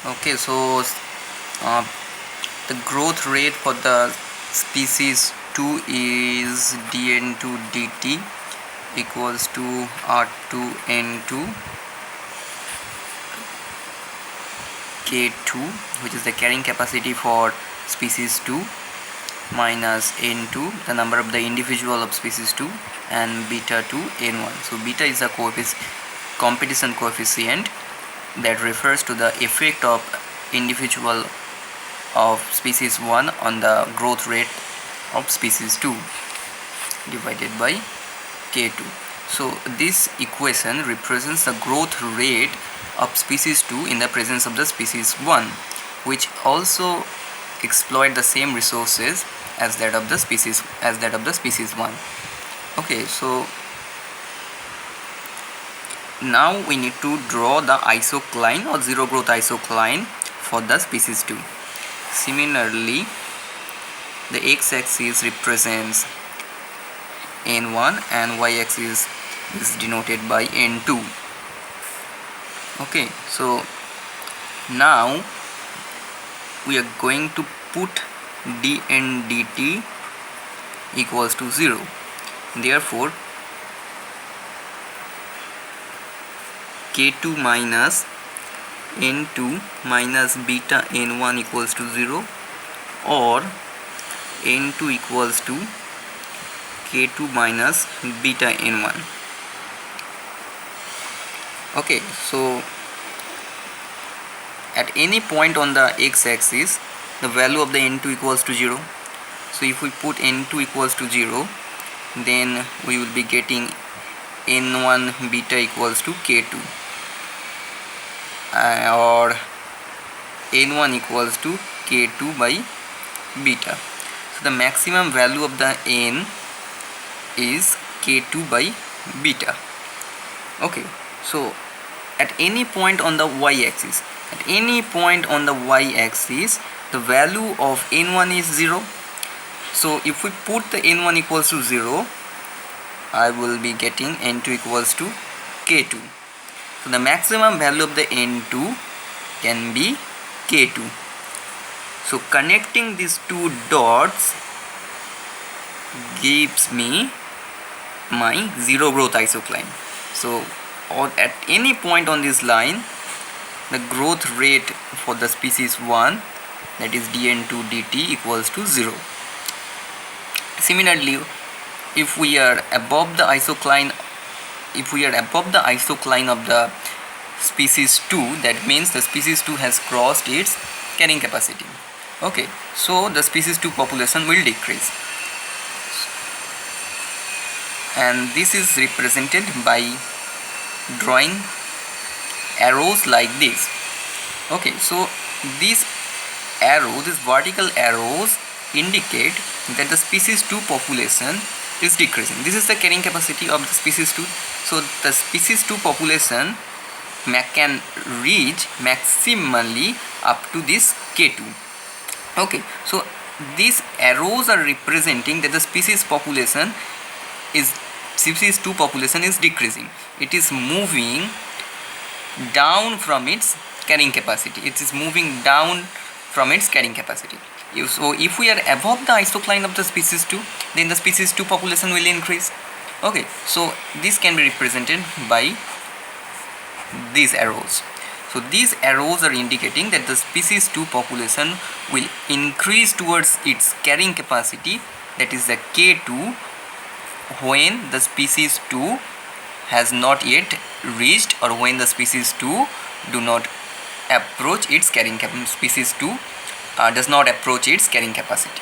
Okay, so uh, the growth rate for the species 2 is dn2 dt equals to r2n2 k2, which is the carrying capacity for species 2, minus n2, the number of the individual of species 2, and beta 2 n1. So beta is the competition coefficient that refers to the effect of individual of species 1 on the growth rate of species 2 divided by k2. So this equation represents the growth rate of species 2 in the presence of the species 1, which also exploit the same resources as that of the species 1. Okay, so now we need to draw the isocline or zero growth isocline for the species 2. Similarly, the x-axis represents n1 and y-axis is denoted by n2. Okay, so now we are going to put dn dt equals to 0. Therefore, k2 minus n2 minus beta n1 equals to 0, or n2 equals to k2 minus beta n1. Okay, so at any point on the x-axis, the value of the n2 equals to 0. So if we put n2 equals to 0, then we will be getting n1 beta equals to k2, or n1 equals to k2 by beta. So the maximum value of the n is k2 by beta. Okay, so at any point on the y-axis, the value of n1 is 0. So if we put the n1 equals to 0, I will be getting n2 equals to k2. So the maximum value of the n2 can be k2. So connecting these two dots gives me my zero growth isocline. So at any point on this line, the growth rate for the species 1, that is dn2 dt, equals to 0. Similarly, if we are above the isocline of the species 2, that means the species 2 has crossed its carrying capacity. Okay, so the species 2 population will decrease, and this is represented by drawing arrows like this. Okay, so these vertical arrows indicate that the species 2 population is decreasing. This is the carrying capacity of the species 2. So the species 2 population can reach maximally up to this k2. Okay, so these arrows are representing that the species 2 population is decreasing. It is moving down from its carrying capacity. If we are above the isocline of the species 2, then the species 2 population will increase. Okay, so this can be represented by these arrows. So these arrows are indicating that the species 2 population will increase towards its carrying capacity, that is the k2, when the species 2 has not yet reached, or when the species 2 do not approach its carrying capacity. Species 2 does not approach its carrying capacity.